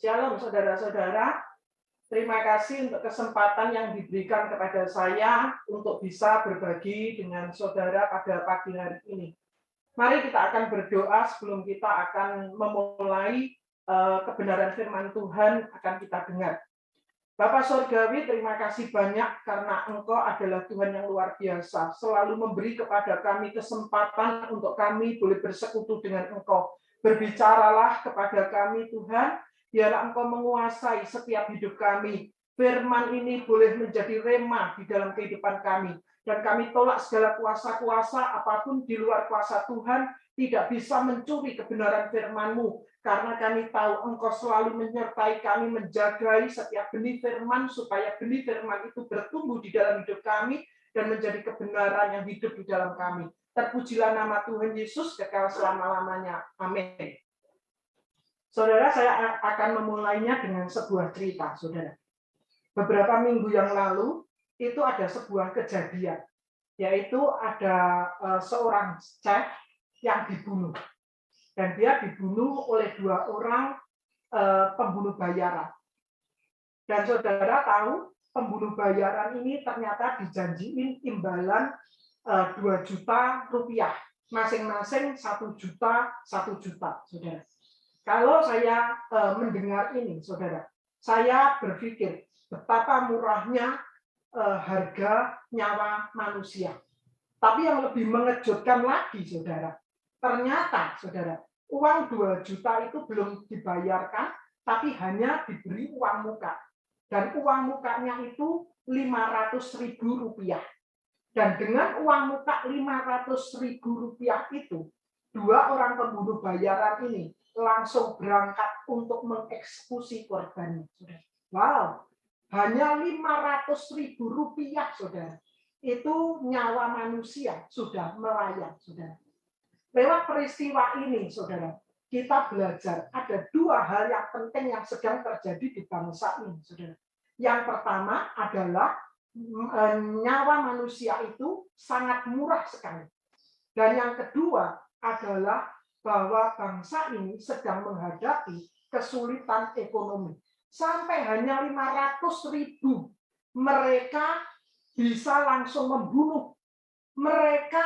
Shalom saudara-saudara, terima kasih untuk kesempatan yang diberikan kepada saya untuk bisa berbagi dengan saudara pada pagi hari ini. Mari kita akan berdoa sebelum kita akan memulai kebenaran firman Tuhan akan kita dengar. Bapak Surgawi, terima kasih banyak karena Engkau adalah Tuhan yang luar biasa, selalu memberi kepada kami kesempatan untuk kami boleh bersekutu dengan Engkau. Berbicaralah kepada kami Tuhan, biarlah Engkau menguasai setiap hidup kami. Firman ini boleh menjadi rema di dalam kehidupan kami. Dan kami tolak segala kuasa-kuasa apapun di luar kuasa Tuhan tidak bisa mencuri kebenaran firman-Mu. Karena kami tahu Engkau selalu menyertai kami, menjagai setiap benih firman, supaya benih firman itu bertumbuh di dalam hidup kami dan menjadi kebenaran yang hidup di dalam kami. Terpujilah nama Tuhan Yesus kekal selama-lamanya. Amin. Saudara, saya akan memulainya dengan sebuah cerita, saudara. Beberapa minggu yang lalu, itu ada sebuah kejadian, yaitu ada seorang chef yang dibunuh. Dan dia dibunuh oleh 2 orang pembunuh bayaran. Dan saudara tahu, pembunuh bayaran ini ternyata dijanjiin imbalan 2 juta rupiah. Masing-masing 1 juta, 1 juta, saudara. Kalau saya mendengar ini, saudara, saya berpikir betapa murahnya harga nyawa manusia. Tapi yang lebih mengejutkan lagi, saudara, ternyata, saudara, uang 2 juta itu belum dibayarkan, tapi hanya diberi uang muka. Dan uang mukanya itu 500.000 rupiah. Dan dengan uang muka 500.000 rupiah itu, 2 orang pembunuh bayaran ini langsung berangkat untuk mengeksekusi korbannya. Wow, hanya 500.000 rupiah, saudara. Itu nyawa manusia sudah melayang, saudara. Lewat peristiwa ini, saudara, kita belajar ada 2 hal yang penting yang sedang terjadi di bangsa ini, saudara. Yang pertama adalah nyawa manusia itu sangat murah sekali. Dan yang kedua adalah bahwa bangsa ini sedang menghadapi kesulitan ekonomi. Sampai hanya 500.000 mereka bisa langsung membunuh. Mereka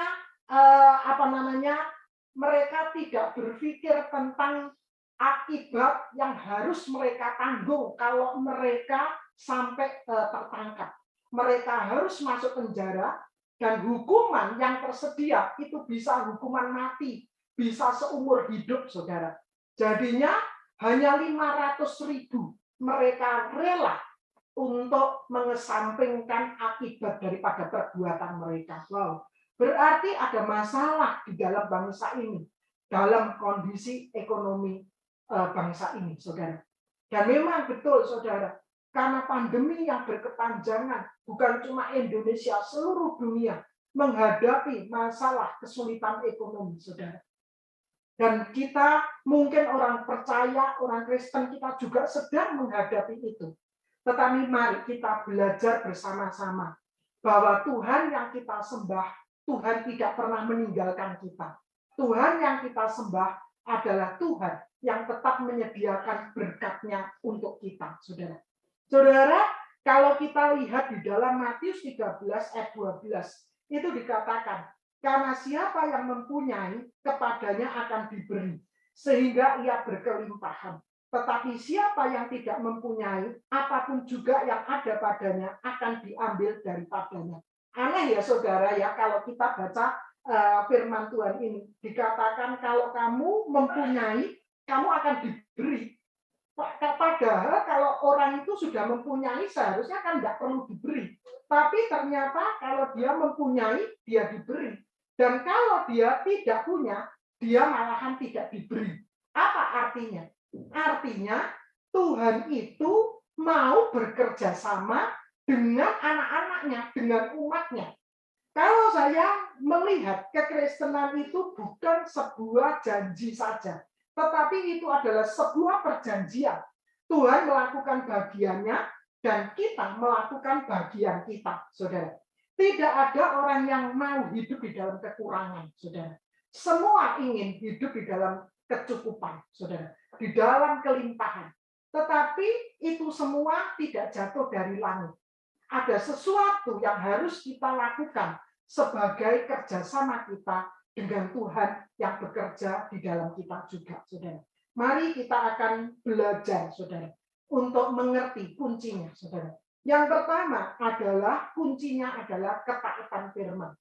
mereka tidak berpikir tentang akibat yang harus mereka tanggung kalau mereka sampai tertangkap. Mereka harus masuk penjara dan hukuman yang tersedia itu bisa hukuman mati, bisa seumur hidup, saudara. Jadinya hanya 500.000 mereka rela untuk mengesampingkan akibat daripada perbuatan mereka. Wow. Berarti ada masalah di dalam bangsa ini, dalam kondisi ekonomi bangsa ini, saudara. Dan memang betul, saudara, karena pandemi yang berkepanjangan, bukan cuma Indonesia, seluruh dunia menghadapi masalah kesulitan ekonomi, saudara. Dan kita, mungkin orang percaya, orang Kristen, kita juga sedang menghadapi itu. Tetapi mari kita belajar bersama-sama bahwa Tuhan yang kita sembah, Tuhan tidak pernah meninggalkan kita. Tuhan yang kita sembah adalah Tuhan yang tetap menyediakan berkat-Nya untuk kita, saudara. Saudara, kalau kita lihat di dalam Matius 13 ayat 12, itu dikatakan, karena siapa yang mempunyai, kepadanya akan diberi, sehingga ia berkelimpahan. Tetapi siapa yang tidak mempunyai, apapun juga yang ada padanya akan diambil daripadanya. Aneh ya, saudara, ya, kalau kita baca firman Tuhan ini. Dikatakan kalau kamu mempunyai, kamu akan diberi. Padahal kalau orang itu sudah mempunyai, seharusnya kan nggak perlu diberi. Tapi ternyata kalau dia mempunyai, dia diberi. Dan kalau dia tidak punya, dia malahan tidak diberi. Apa artinya? Artinya Tuhan itu mau bekerja sama dengan anak-anaknya, dengan umatnya. Kalau saya melihat kekristenan itu bukan sebuah janji saja, tetapi itu adalah sebuah perjanjian. Tuhan melakukan bagiannya dan kita melakukan bagian kita, saudara. Tidak ada orang yang mau hidup di dalam kekurangan, saudara. Semua ingin hidup di dalam kecukupan, saudara. Di dalam kelimpahan. Tetapi itu semua tidak jatuh dari langit. Ada sesuatu yang harus kita lakukan sebagai kerjasama kita dengan Tuhan yang bekerja di dalam kita juga, saudara. Mari kita akan belajar, saudara, untuk mengerti kuncinya, saudara. Yang pertama adalah kuncinya adalah ketaatan firman.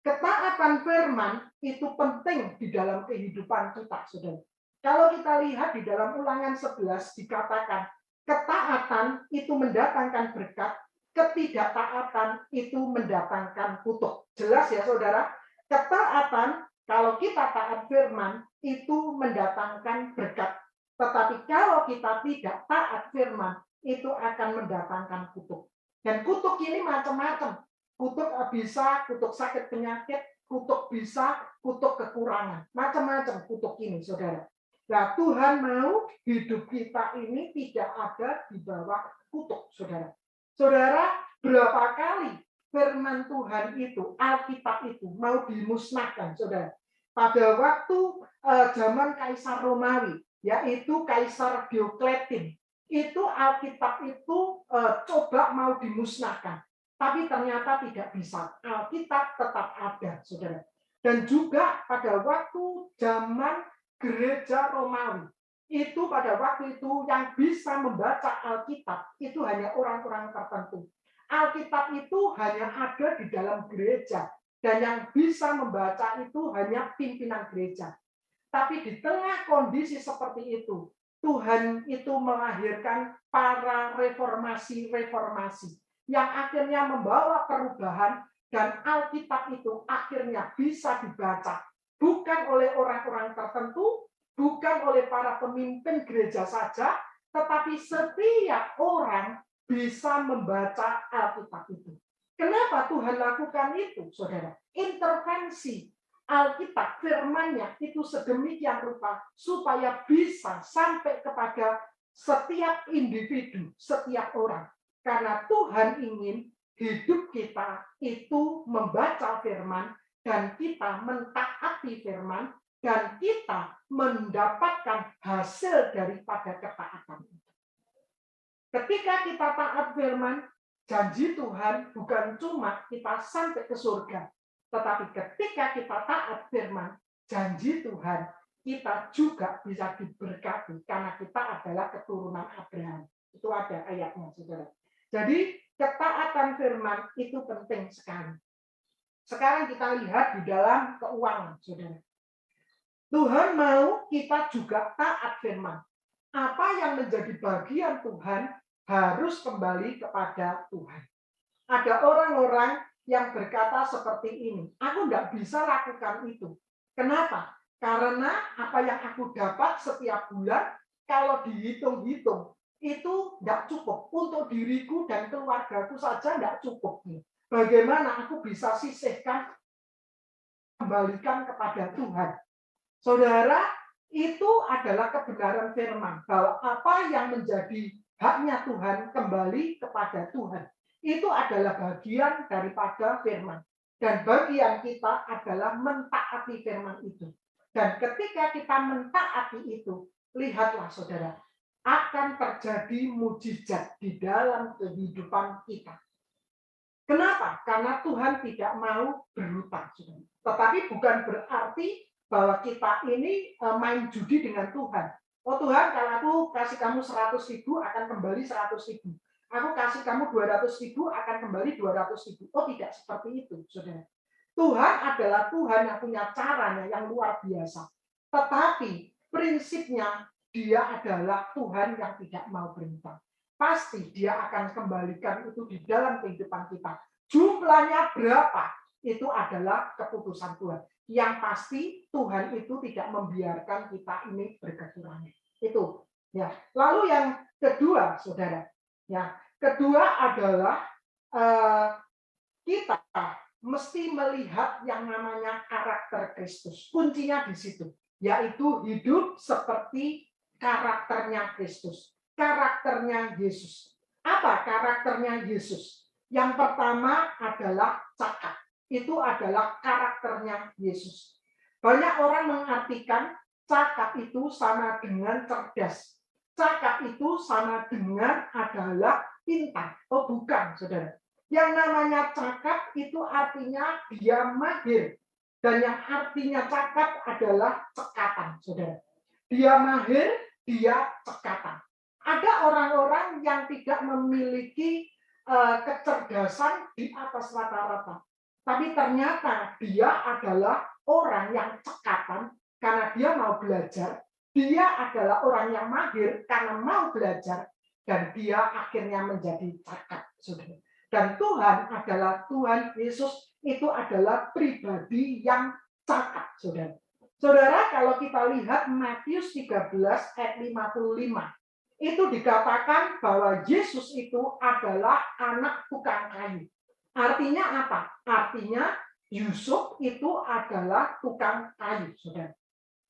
Ketaatan firman itu penting di dalam kehidupan kita, saudara. Kalau kita lihat di dalam Ulangan 11 dikatakan, ketaatan itu mendatangkan berkat, ketidaktaatan itu mendatangkan kutuk. Jelas ya, saudara? Ketaatan, kalau kita taat firman, itu mendatangkan berkat. Tetapi kalau kita tidak taat firman, itu akan mendatangkan kutuk. Dan kutuk ini macam-macam. Kutuk bisa, kutuk sakit penyakit, kutuk bisa, kutuk kekurangan. Macam-macam kutuk ini, saudara. Nah, Tuhan mau hidup kita ini tidak ada di bawah kutuk, saudara. Saudara, berapa kali firman Tuhan itu, Alkitab itu mau dimusnahkan, saudara. Pada waktu zaman Kaisar Romawi, yaitu Kaisar Diocletian, itu Alkitab itu coba mau dimusnahkan. Tapi ternyata tidak bisa. Alkitab tetap ada, saudara. Dan juga pada waktu zaman gereja Romawi, itu pada waktu itu yang bisa membaca Alkitab, itu hanya orang-orang tertentu. Alkitab itu hanya ada di dalam gereja. Dan yang bisa membaca itu hanya pimpinan gereja. Tapi di tengah kondisi seperti itu, Tuhan itu melahirkan para reformasi-reformasi yang akhirnya membawa perubahan dan Alkitab itu akhirnya bisa dibaca bukan oleh orang-orang tertentu, bukan oleh para pemimpin gereja saja, tetapi setiap orang bisa membaca Alkitab itu. Kenapa Tuhan lakukan itu, saudara? Intervensi Alkitab, firman-Nya itu sedemikian rupa supaya bisa sampai kepada setiap individu, setiap orang. Karena Tuhan ingin hidup kita itu membaca firman dan kita mentaati firman dan kita mendapatkan hasil daripada ketaatan itu. Ketika kita taat firman, janji Tuhan bukan cuma kita sampai ke surga, tetapi ketika kita taat firman, janji Tuhan kita juga bisa diberkati karena kita adalah keturunan Abraham. Itu ada ayatnya, saudara. Jadi ketaatan firman itu penting sekali. Sekarang kita lihat di dalam keuangan, saudara. Tuhan mau kita juga taat firman. Apa yang menjadi bagian Tuhan harus kembali kepada Tuhan. Ada orang-orang yang berkata seperti ini, aku nggak bisa lakukan itu. Kenapa? Karena apa yang aku dapat setiap bulan, kalau dihitung-hitung, itu nggak cukup. Untuk diriku dan keluargaku saja nggak cukup. Bagaimana aku bisa sisihkan, kembalikan kepada Tuhan. Saudara, itu adalah kebenaran firman, bahwa apa yang menjadi haknya Tuhan kembali kepada Tuhan. Itu adalah bagian daripada firman. Dan bagian kita adalah mentaati firman itu. Dan ketika kita mentaati itu, lihatlah saudara, akan terjadi mujizat di dalam kehidupan kita. Kenapa? Karena Tuhan tidak mau berhutang. Tetapi bukan berarti bahwa kita ini main judi dengan Tuhan. Oh Tuhan, kalau aku kasih kamu 100.000 akan kembali 100.000. Aku kasih kamu 200.000 akan kembali 200.000. Oh tidak seperti itu, saudara. Tuhan adalah Tuhan yang punya caranya yang luar biasa. Tetapi prinsipnya dia adalah Tuhan yang tidak mau berhutang. Pasti dia akan kembalikan itu di dalam kehidupan kita. Jumlahnya berapa? Itu adalah keputusan Tuhan. Yang pasti Tuhan itu tidak membiarkan kita ini berkekurangan. Itu. Ya. Lalu yang kedua, saudara. Ya, kedua adalah kita mesti melihat yang namanya karakter Kristus. Kuncinya di situ, yaitu hidup seperti karakternya Kristus. Karakternya Yesus. Apa karakternya Yesus? Yang pertama adalah cakap. Itu adalah karakternya Yesus. Banyak orang mengartikan cakap itu sama dengan cerdas. Cakap itu sama dengan adalah pintar. Oh bukan, saudara. Yang namanya cakap itu artinya dia mahir. Dan yang artinya cakap adalah cekatan, saudara. Dia mahir, dia cekatan. Ada orang-orang yang tidak memiliki kecerdasan di atas rata-rata. Tapi ternyata dia adalah orang yang cekatan karena dia mau belajar. Dia adalah orang yang mahir karena mau belajar. Dan dia akhirnya menjadi cakap, saudara. Dan Tuhan adalah Tuhan Yesus itu adalah pribadi yang cakap, saudara. Saudara, kalau kita lihat Matius 13 ayat 55, itu dikatakan bahwa Yesus itu adalah anak tukang kayu. Artinya apa? Artinya Yusuf itu adalah tukang kayu, saudara.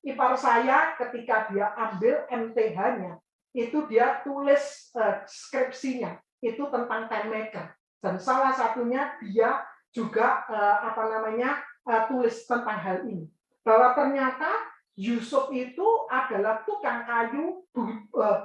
Ipar saya ketika dia ambil MTH-nya, itu dia tulis skripsinya, itu tentang time maker. Dan salah satunya dia juga tulis tentang hal ini. Bahwa ternyata Yusuf itu adalah tukang kayu,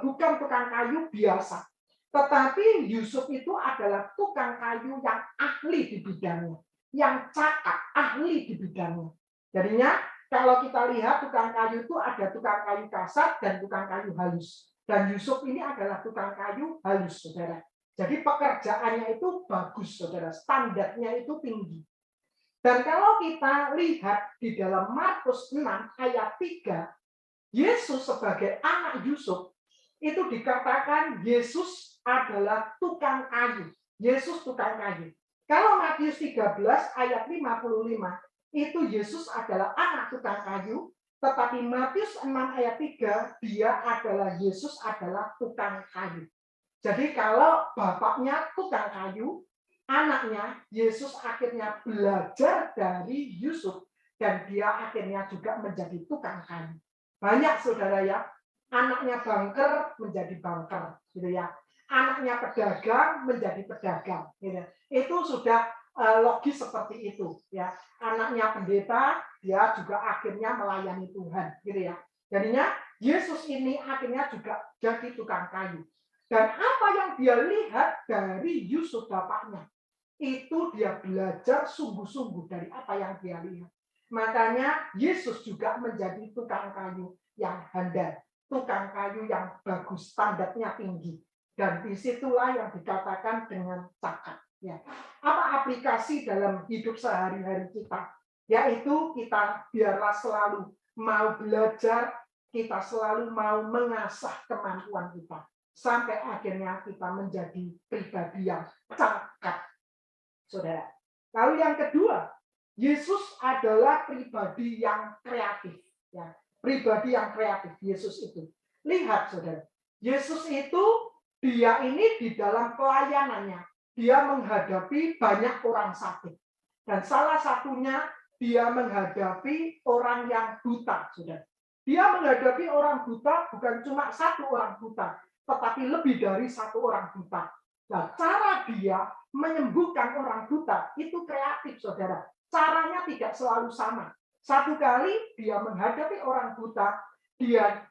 bukan tukang kayu biasa. Tetapi Yusuf itu adalah tukang kayu yang ahli di bidangnya, yang cakap, ahli di bidangnya. Jadinya kalau kita lihat tukang kayu itu ada tukang kayu kasar dan tukang kayu halus. Dan Yusuf ini adalah tukang kayu halus, saudara. Jadi pekerjaannya itu bagus, saudara. Standarnya itu tinggi. Dan kalau kita lihat di dalam Markus 6 ayat 3, Yesus sebagai anak Yusuf, itu dikatakan Yesus adalah tukang kayu. Yesus tukang kayu. Kalau Matius 13 ayat 55, itu Yesus adalah anak tukang kayu, tetapi Matius 6 ayat 3, dia adalah Yesus adalah tukang kayu. Jadi kalau bapaknya tukang kayu, anaknya Yesus akhirnya belajar dari Yusuf dan dia akhirnya juga menjadi tukang kayu. Banyak saudara ya, anaknya banker menjadi banker, gitu ya. Anaknya pedagang menjadi pedagang, gitu. Itu sudah logis seperti itu, ya. Anaknya pendeta, dia juga akhirnya melayani Tuhan, gitu ya. Jadinya Yesus ini akhirnya juga jadi tukang kayu. Dan apa yang dia lihat dari Yusuf bapaknya, itu dia belajar sungguh-sungguh dari apa yang dia lihat. Makanya Yesus juga menjadi tukang kayu yang handal, tukang kayu yang bagus, standarnya tinggi. Dan disitulah yang dikatakan dengan cakap. Ya. Apa aplikasi dalam hidup sehari-hari kita? Yaitu kita biarlah selalu mau belajar, kita selalu mau mengasah kemampuan kita. Sampai akhirnya kita menjadi pribadi yang cakap, saudara. Lalu yang kedua, Yesus adalah pribadi yang kreatif. Ya. Pribadi yang kreatif, Yesus itu. Lihat, saudara. Yesus itu, dia ini di dalam pelayanannya, dia menghadapi banyak orang sakit. Dan salah satunya, dia menghadapi orang yang buta, saudara. Dia menghadapi orang buta bukan cuma satu orang buta, tetapi lebih dari satu orang buta. Nah, cara dia menyembuhkan orang buta itu kreatif, saudara. Caranya tidak selalu sama. Satu kali dia menghadapi orang buta, dia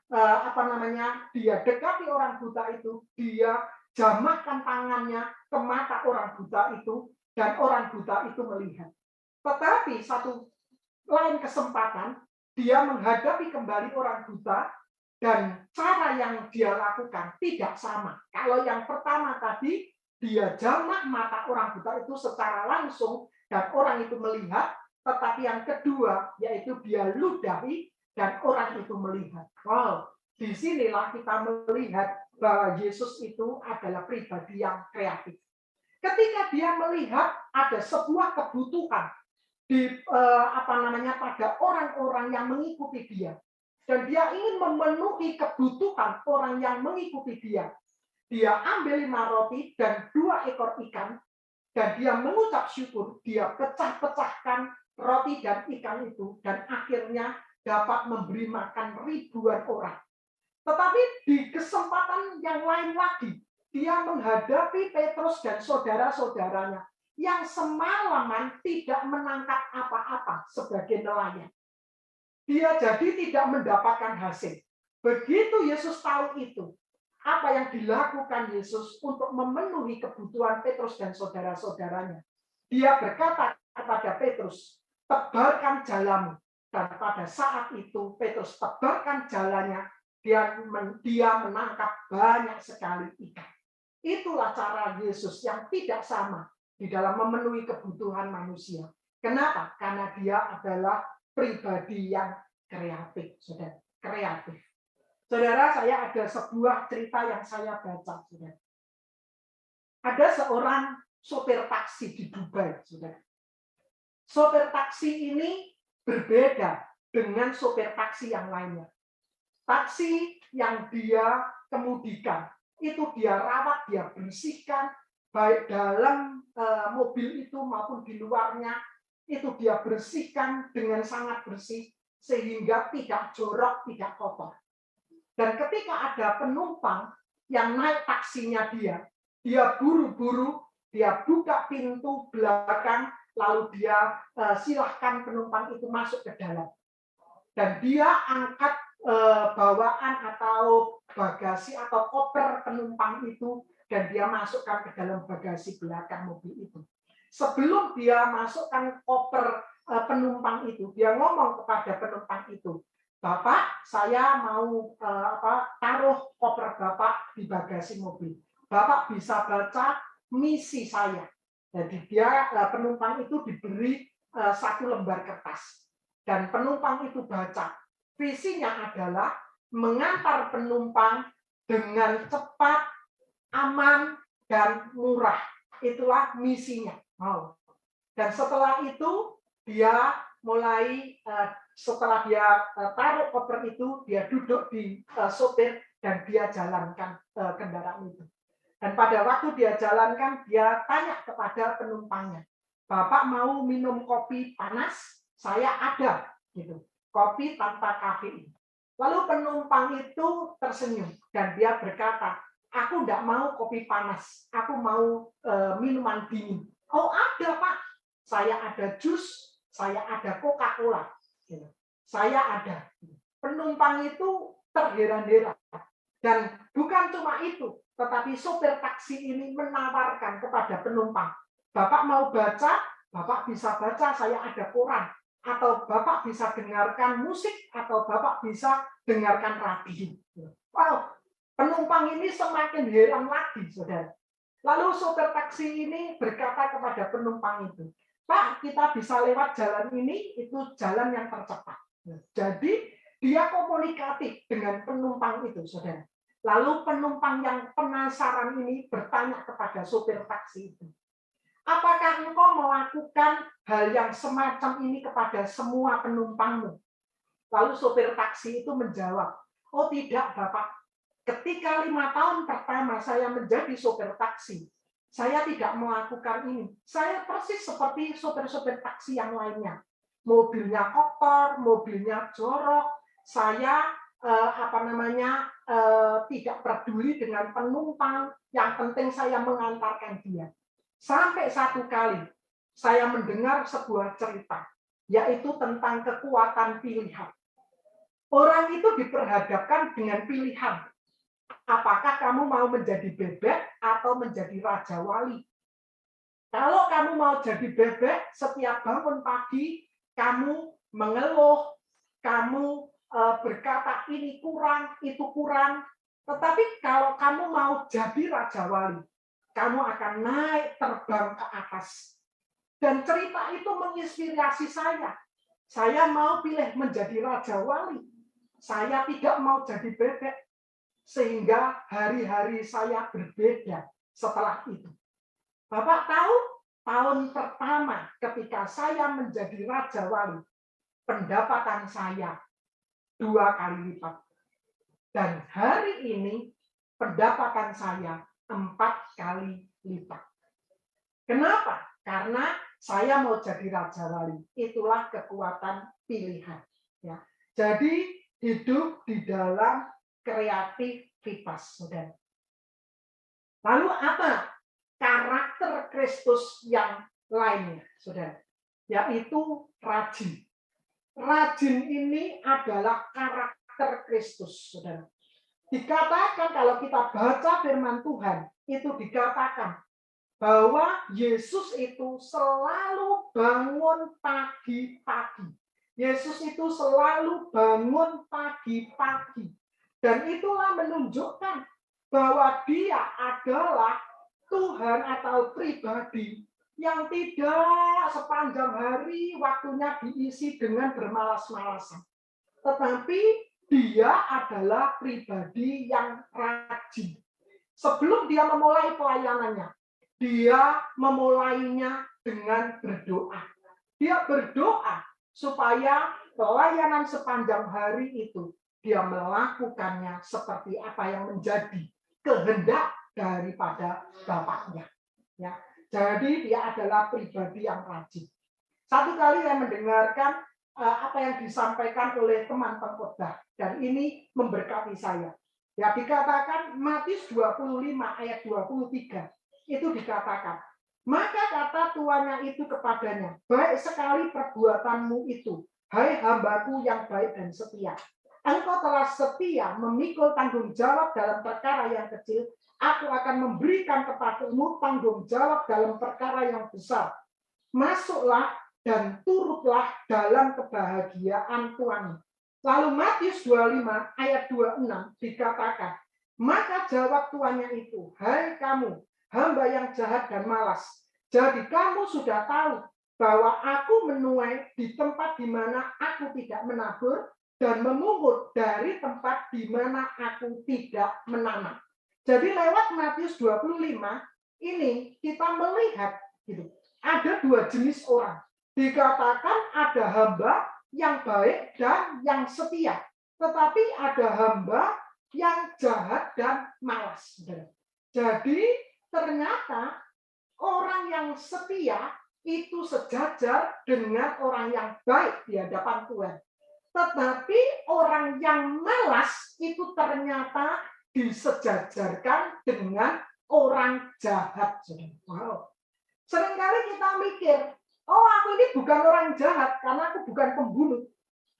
dia dekati orang buta itu, dia jamahkan tangannya ke mata orang buta itu, dan orang buta itu melihat. Tetapi satu lain kesempatan, dia menghadapi kembali orang buta, dan cara yang dia lakukan tidak sama. Kalau yang pertama tadi, dia jamah mata orang buta itu secara langsung, dan orang itu melihat, tetapi yang kedua, yaitu dia ludahi, dan orang itu melihat. Wow, disinilah kita melihat bahwa Yesus itu adalah pribadi yang kreatif. Ketika dia melihat ada sebuah kebutuhan pada orang-orang yang mengikuti dia, dan dia ingin memenuhi kebutuhan orang yang mengikuti dia. Dia ambil 5 roti dan 2 ekor ikan, dan dia mengucap syukur, dia pecah-pecahkan roti dan ikan itu, dan akhirnya dapat memberi makan ribuan orang. Tetapi di kesempatan yang lain lagi, dia menghadapi Petrus dan saudara-saudaranya yang semalaman tidak menangkap apa-apa sebagai nelayan. Dia jadi tidak mendapatkan hasil. Begitu Yesus tahu itu, apa yang dilakukan Yesus untuk memenuhi kebutuhan Petrus dan saudara-saudaranya. Dia berkata kepada Petrus, tebarkan jalanmu. Dan pada saat itu Petrus tebarkan jalannya, dia menangkap banyak sekali ikan. Itulah cara Yesus yang tidak sama di dalam memenuhi kebutuhan manusia. Kenapa? Karena dia adalah pribadi yang kreatif, saudara. Kreatif. Saudara, saya ada sebuah cerita yang saya baca, saudara. Ada seorang sopir taksi di Dubai, saudara. Sopir taksi ini berbeda dengan sopir taksi yang lainnya. Taksi yang dia kemudikan, itu dia rawat, dia bersihkan, baik dalam mobil itu maupun di luarnya, itu dia bersihkan dengan sangat bersih, sehingga tidak jorok, tidak kotor. Dan ketika ada penumpang yang naik taksinya dia buru-buru, dia buka pintu belakang, lalu dia silahkan penumpang itu masuk ke dalam. Dan dia angkat bawaan atau bagasi atau koper penumpang itu, dan dia masukkan ke dalam bagasi belakang mobil itu. Sebelum dia masukkan koper penumpang itu, dia ngomong kepada penumpang itu, Bapak, saya mau taruh koper Bapak di bagasi mobil. Bapak bisa baca misi saya. Jadi dia penumpang itu diberi satu lembar kertas. Dan penumpang itu baca. Visinya adalah mengantar penumpang dengan cepat, aman, dan murah. Itulah misinya. Dan setelah itu dia mulai setelah dia taruh koper itu, dia duduk di sopir dan dia jalankan kendaraan itu. Dan pada waktu dia jalankan, dia tanya kepada penumpangnya, Bapak mau minum kopi panas? Saya ada, gitu. Kopi tanpa kafein. Lalu penumpang itu tersenyum dan dia berkata, aku tidak mau kopi panas, aku mau minuman dingin. Oh ada Pak, saya ada jus, saya ada Coca-Cola. Saya ada. Penumpang itu terheran-heran. Dan bukan cuma itu, tetapi sopir taksi ini menawarkan kepada penumpang, Bapak mau baca, Bapak bisa baca, saya ada koran. Atau Bapak bisa dengarkan musik, atau Bapak bisa dengarkan radio. Wow, penumpang ini semakin heran lagi, saudara. Lalu sopir taksi ini berkata kepada penumpang itu, Pak, kita bisa lewat jalan ini, itu jalan yang tercepat. Jadi dia komunikatif dengan penumpang itu, saudara. Lalu penumpang yang penasaran ini bertanya kepada sopir taksi itu, apakah engkau melakukan hal yang semacam ini kepada semua penumpangmu? Lalu sopir taksi itu menjawab, oh tidak Bapak, ketika 5 tahun pertama saya menjadi sopir taksi, saya tidak melakukan ini. Saya persis seperti sopir-sopir taksi yang lainnya. Mobilnya kotor, mobilnya jorok, saya tidak peduli dengan penumpang, yang penting saya mengantarkan dia. Sampai satu kali saya mendengar sebuah cerita, yaitu tentang kekuatan pilihan. Orang itu diperhadapkan dengan pilihan. Apakah kamu mau menjadi bebek atau menjadi raja wali? Kalau kamu mau jadi bebek, setiap bangun pagi, kamu mengeluh, kamu berkata ini kurang, itu kurang. Tetapi kalau kamu mau jadi raja wali, kamu akan naik terbang ke atas. Dan cerita itu menginspirasi saya. Saya mau pilih menjadi raja wali. Saya tidak mau jadi bebek. Sehingga hari-hari saya berbeda setelah itu. Bapak tahu, tahun pertama ketika saya menjadi raja wali, pendapatan saya 2 kali lipat. Dan hari ini pendapatan saya 4 kali lipat. Kenapa? Karena saya mau jadi raja wali. Itulah kekuatan pilihan. Ya. Jadi hidup di dalam kreativitas, saudara. Lalu apa karakter Kristus yang lainnya, saudara? Yaitu rajin. Rajin ini adalah karakter Kristus, saudara. Dikatakan kalau kita baca firman Tuhan, itu dikatakan bahwa Yesus itu selalu bangun pagi-pagi. Yesus itu selalu bangun pagi-pagi. Dan itulah menunjukkan bahwa dia adalah Tuhan atau pribadi yang tidak sepanjang hari waktunya diisi dengan bermalas-malasan. Tetapi dia adalah pribadi yang rajin. Sebelum dia memulai pelayanannya, dia memulainya dengan berdoa. Dia berdoa supaya pelayanan sepanjang hari itu dia melakukannya seperti apa yang menjadi kehendak daripada Bapaknya. Ya. Jadi dia adalah pribadi yang rajin. Satu kali saya mendengarkan apa yang disampaikan oleh teman pengkhotbah, dan ini memberkati saya. Ya, dikatakan Matius 25 ayat 23 itu dikatakan, maka kata tuannya itu kepadanya, baik sekali perbuatanmu itu, hai hambaku yang baik dan setia. Engkau telah setia memikul tanggung jawab dalam perkara yang kecil, aku akan memberikan kepadamu tanggung jawab dalam perkara yang besar. Masuklah dan turutlah dalam kebahagiaan Tuhan. Lalu Matius 25 ayat 26 dikatakan, maka jawab tuannya itu, hai kamu, hamba yang jahat dan malas. Jadi kamu sudah tahu bahwa aku menuai di tempat di mana aku tidak menabur dan memungut dari tempat di mana aku tidak menanam. Jadi lewat Matius 25 ini kita melihat gitu, ada dua jenis orang. Dikatakan ada hamba yang baik dan yang setia. Tetapi ada hamba yang jahat dan malas. Jadi ternyata orang yang setia itu sejajar dengan orang yang baik di hadapan Tuhan. Tetapi orang yang malas itu ternyata disejajarkan dengan orang jahat. Wow. Seringkali kita mikir, oh aku ini bukan orang jahat karena aku bukan pembunuh.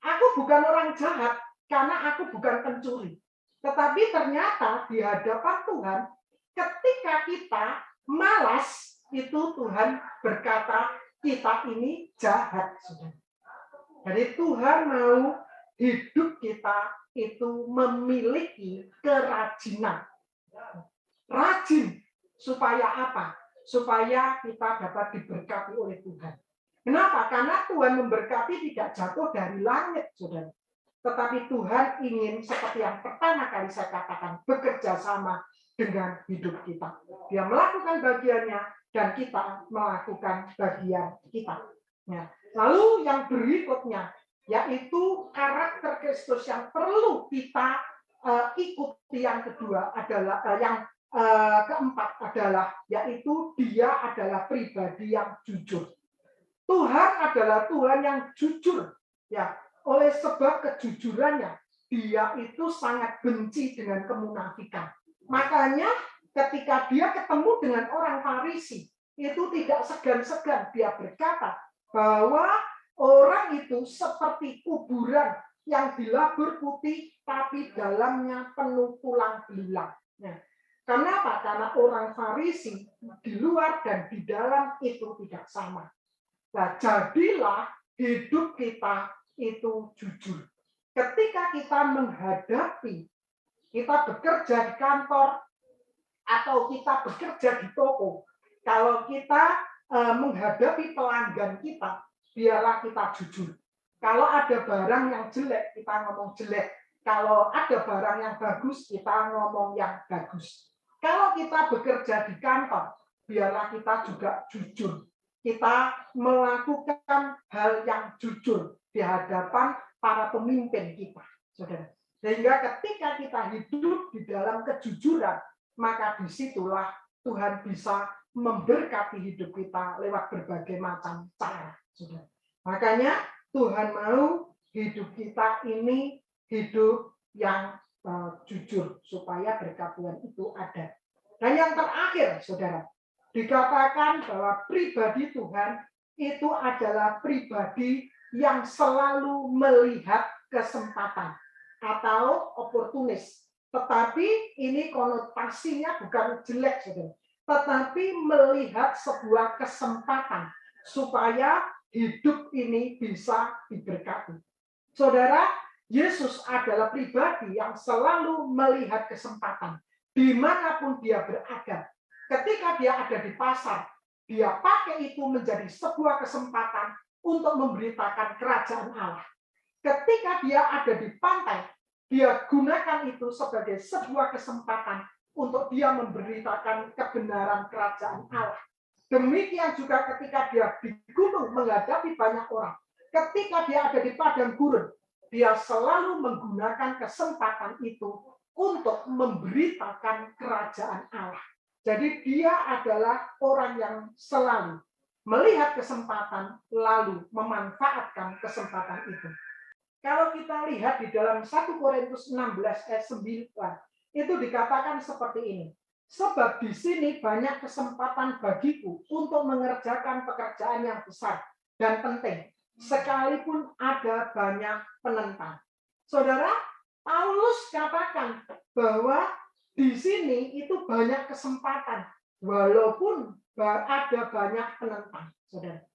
Aku bukan orang jahat karena aku bukan pencuri. Tetapi ternyata di hadapan Tuhan, ketika kita malas, itu Tuhan berkata kita ini jahat. Jadi Tuhan mau hidup kita itu memiliki kerajinan. Rajin supaya apa? Supaya kita dapat diberkati oleh Tuhan. Kenapa? Karena Tuhan memberkati tidak jatuh dari langit, saudara. Tetapi Tuhan ingin seperti yang pertama kali saya katakan, bekerja sama dengan hidup kita. Dia melakukan bagiannya dan kita melakukan bagian kita. Ya. Lalu yang berikutnya, yaitu karakter Kristus yang perlu kita ikuti. Yang kedua adalah keempat adalah yaitu dia adalah pribadi yang jujur. Tuhan adalah Tuhan yang jujur, ya. Oleh sebab kejujurannya, dia itu sangat benci dengan kemunafikan. Makanya ketika dia ketemu dengan orang Farisi, itu tidak segan-segan dia berkata bahwa orang itu seperti kuburan yang dilabur putih tapi dalamnya penuh tulang belulang. Nah, kenapa? Karena orang Farisi di luar dan di dalam itu tidak sama. Nah, jadilah hidup kita itu jujur. Ketika kita menghadapi, kita bekerja di kantor atau kita bekerja di toko, kalau kita menghadapi pelanggan kita, biarlah kita jujur. Kalau ada barang yang jelek, kita ngomong jelek. Kalau ada barang yang bagus, kita ngomong yang bagus. Kalau kita bekerja di kantor, biarlah kita juga jujur. Kita melakukan hal yang jujur di hadapan para pemimpin kita, saudara. Sehingga ketika kita hidup di dalam kejujuran, maka disitulah Tuhan bisa memberkati hidup kita lewat berbagai macam cara, saudara. Makanya Tuhan mau hidup kita ini hidup yang jujur supaya berkat Tuhan itu ada. Dan yang terakhir, saudara, dikatakan bahwa pribadi Tuhan itu adalah pribadi yang selalu melihat kesempatan atau oportunis. Tetapi ini konotasinya bukan jelek, saudara. Tetapi melihat sebuah kesempatan supaya hidup ini bisa diberkati. Saudara, Yesus adalah pribadi yang selalu melihat kesempatan dimanapun dia berada. Ketika dia ada di pasar, dia pakai itu menjadi sebuah kesempatan untuk memberitakan kerajaan Allah. Ketika dia ada di pantai, dia gunakan itu sebagai sebuah kesempatan untuk dia memberitakan kebenaran kerajaan Allah. Demikian juga ketika dia di gunung menghadapi banyak orang. Ketika dia ada di padang gurun, dia selalu menggunakan kesempatan itu untuk memberitakan kerajaan Allah. Jadi dia adalah orang yang selalu melihat kesempatan lalu memanfaatkan kesempatan itu. Kalau kita lihat di dalam 1 Korintus 16 ayat 9, itu dikatakan seperti ini. Sebab di sini banyak kesempatan bagiku untuk mengerjakan pekerjaan yang besar dan penting, sekalipun ada banyak penentang. Saudara, Paulus katakan bahwa di sini itu banyak kesempatan, walaupun ada banyak penentang. Saudara,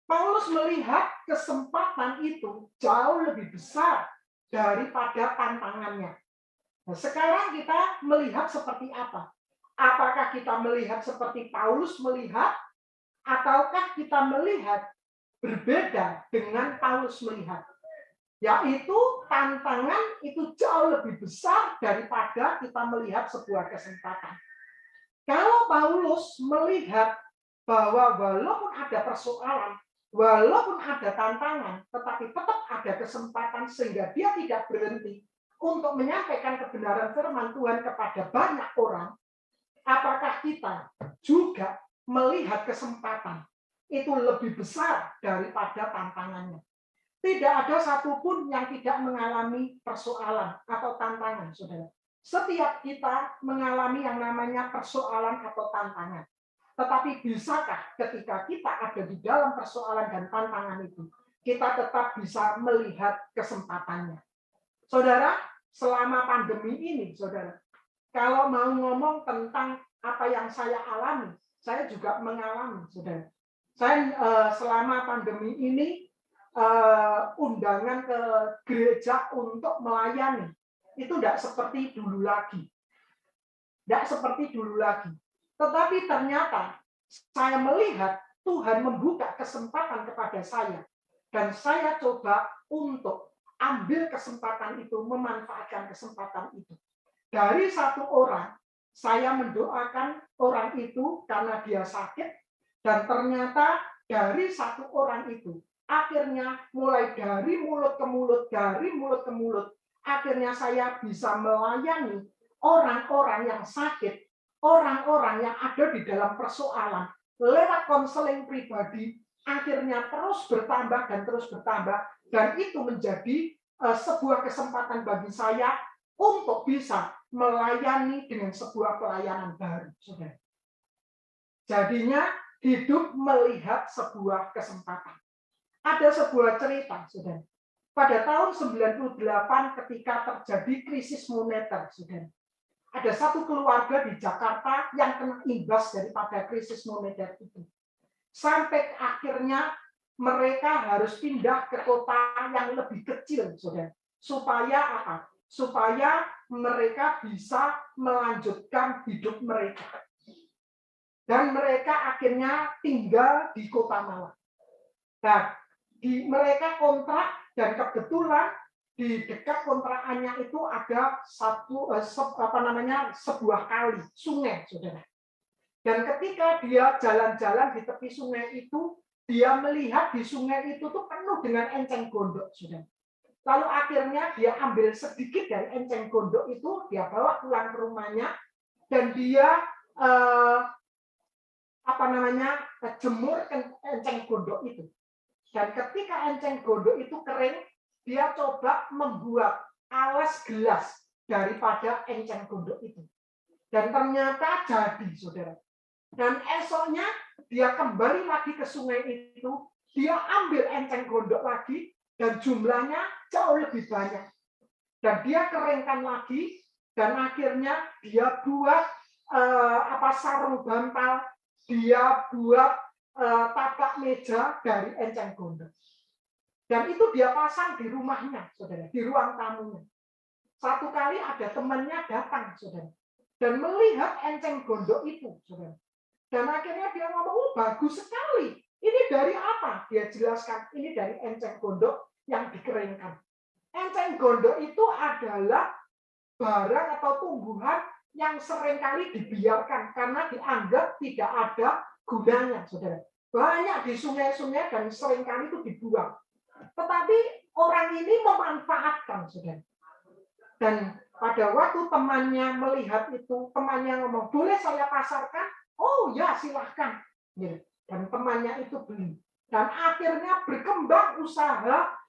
Paulus melihat kesempatan itu jauh lebih besar daripada tantangannya. Nah, sekarang kita melihat seperti apa? Apakah kita melihat seperti Paulus melihat, ataukah kita melihat berbeda dengan Paulus melihat? Yaitu tantangan itu jauh lebih besar daripada kita melihat sebuah kesempatan. Kalau Paulus melihat bahwa walaupun ada persoalan, walaupun ada tantangan, tetapi tetap ada kesempatan sehingga dia tidak berhenti untuk menyampaikan kebenaran firman Tuhan kepada banyak orang, apakah kita juga melihat kesempatan itu lebih besar daripada tantangannya? Tidak ada satupun yang tidak mengalami persoalan atau tantangan, saudara. Setiap kita mengalami yang namanya persoalan atau tantangan. Tetapi bisakah ketika kita ada di dalam persoalan dan tantangan itu, kita tetap bisa melihat kesempatannya? Saudara, selama pandemi ini, saudara, kalau mau ngomong tentang apa yang saya alami, saya juga mengalami, saudara. Saya selama pandemi ini undangan ke gereja untuk melayani itu tidak seperti dulu lagi. Tidak seperti dulu lagi. Tetapi ternyata saya melihat Tuhan membuka kesempatan kepada saya. Dan saya coba untuk ambil kesempatan itu, memanfaatkan kesempatan itu. Dari satu orang, saya mendoakan orang itu karena dia sakit. Dan ternyata dari satu orang itu, akhirnya mulai dari mulut ke mulut, akhirnya saya bisa melayani orang-orang yang sakit, orang-orang yang ada di dalam persoalan, lewat konseling pribadi, akhirnya terus bertambah, dan itu menjadi sebuah kesempatan bagi saya untuk bisa melayani dengan sebuah pelayanan baru. Saudara. Jadinya hidup melihat sebuah kesempatan. Ada sebuah cerita, saudara. Pada tahun 98 ketika terjadi krisis moneter, saudara. Ada satu keluarga di Jakarta yang kena imbas daripada krisis moneter itu. Sampai akhirnya mereka harus pindah ke kota yang lebih kecil, saudara. Supaya apa? Supaya mereka bisa melanjutkan hidup mereka. Dan mereka akhirnya tinggal di Kota Malang. Nah, mereka kontrak dan kebetulan di dekat kontrakannya itu ada sebuah kali, sungai, saudara. Dan ketika dia jalan-jalan di tepi sungai itu, dia melihat di sungai itu tuh penuh dengan enceng gondok, saudara. Lalu akhirnya dia ambil sedikit dari enceng gondok itu, dia bawa pulang ke rumahnya, dan dia jemur enceng gondok itu. Dan ketika enceng gondok itu kering, dia coba membuat alas gelas daripada enceng gondok itu. Dan ternyata jadi, saudara. Dan esoknya dia kembali lagi ke sungai itu, dia ambil enceng gondok lagi, dan jumlahnya jauh lebih banyak. Dan dia keringkan lagi, Dan akhirnya dia buat sarung bantal, dia buat tapak meja dari enceng gondok. Dan itu dia pasang di rumahnya, saudara, di ruang tamunya. Satu kali ada temannya datang, saudara, dan melihat enceng gondok itu, saudara. Dan akhirnya dia ngomong, oh bagus sekali. Ini dari apa? Dia jelaskan, ini dari enceng gondok yang dikeringkan. Enceng gondok itu adalah barang atau tumbuhan yang seringkali dibiarkan karena dianggap tidak ada gunanya, saudara. Banyak di sungai-sungai dan seringkali itu dibuang. Tetapi orang ini memanfaatkan, saudara. Dan pada waktu temannya melihat itu, temannya ngomong, boleh saya pasarkan? Oh ya, silahkan. Dan temannya itu beli. Dan akhirnya berkembang usaha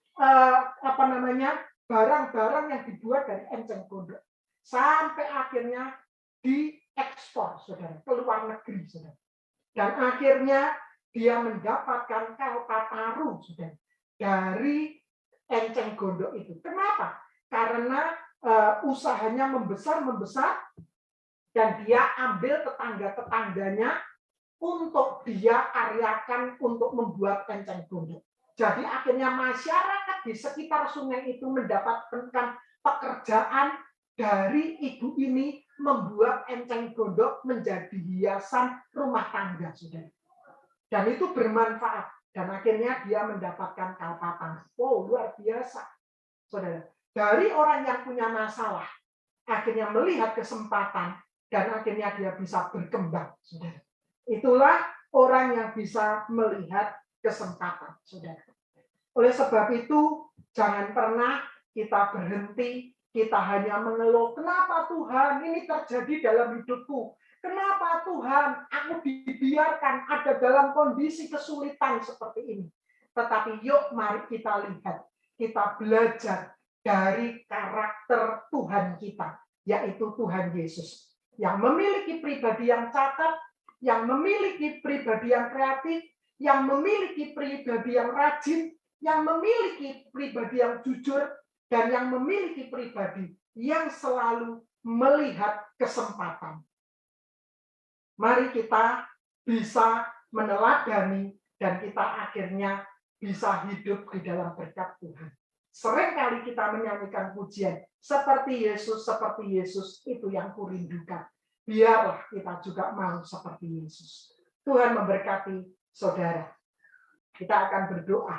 barang-barang yang dibuat dari enceng gondok. Sampai akhirnya diekspor, saudara, ke luar negeri, saudara. Dan akhirnya dia mendapatkan kalpataru, saudara, dari enceng gondok itu. Kenapa? Karena usahanya membesar dan dia ambil tetangga-tetangganya untuk dia karyakan untuk membuat enceng gondok. Jadi akhirnya masyarakat di sekitar sungai itu mendapatkan pekerjaan dari ibu ini membuat enceng gondok menjadi hiasan rumah tangga, saudara. Dan itu bermanfaat. Dan akhirnya dia mendapatkan kalpataru. Oh, luar biasa, saudara. Dari orang yang punya masalah, akhirnya melihat kesempatan, dan akhirnya dia bisa berkembang, saudara. Itulah orang yang bisa melihat kesempatan, saudara. Oleh sebab itu, jangan pernah kita berhenti, kita hanya mengeluh, kenapa Tuhan ini terjadi dalam hidupku? Kenapa Tuhan aku dibiarkan ada dalam kondisi kesulitan seperti ini? Tetapi yuk mari kita lihat, kita belajar dari karakter Tuhan kita, yaitu Tuhan Yesus, yang memiliki pribadi yang cakap, yang memiliki pribadi yang kreatif, yang memiliki pribadi yang rajin, yang memiliki pribadi yang jujur, dan yang memiliki pribadi yang selalu melihat kesempatan. Mari kita bisa meneladani dan kita akhirnya bisa hidup di dalam berkat Tuhan. Seringkali kita menyanyikan pujian, seperti Yesus, itu yang kurindukan. Biarlah kita juga mau seperti Yesus. Tuhan memberkati saudara. Kita akan berdoa.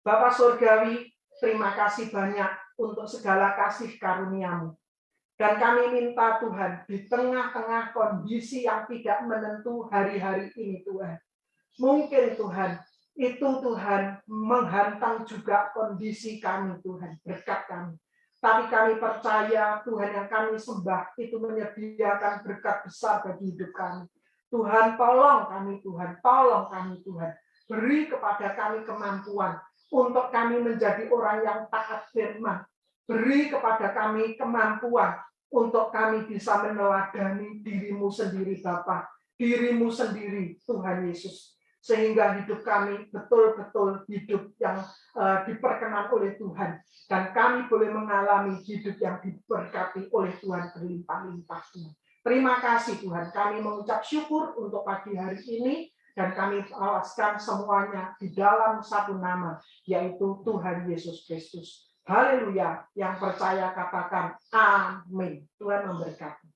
Bapa Surgawi, terima kasih banyak untuk segala kasih karunia-Mu. Dan kami minta Tuhan, di tengah-tengah kondisi yang tidak menentu hari-hari ini Tuhan. Mungkin Tuhan, itu Tuhan menghantam juga kondisi kami Tuhan, berkat kami. Tapi kami percaya Tuhan yang kami sembah itu menyediakan berkat besar bagi hidup kami. Tuhan tolong kami Tuhan, tolong kami Tuhan. Beri kepada kami kemampuan untuk kami menjadi orang yang taat firman. Beri kepada kami kemampuan untuk kami bisa meneladani diri-Mu sendiri Bapa, diri-Mu sendiri Tuhan Yesus. Sehingga hidup kami betul-betul hidup yang diperkenan oleh Tuhan. Dan kami boleh mengalami hidup yang diberkati oleh Tuhan berlimpah-limpah. Terima kasih Tuhan, kami mengucap syukur untuk pagi hari ini, dan kami alaskan semuanya di dalam satu nama, yaitu Tuhan Yesus Kristus. Haleluya, yang percaya katakan amin. Tuhan memberkati.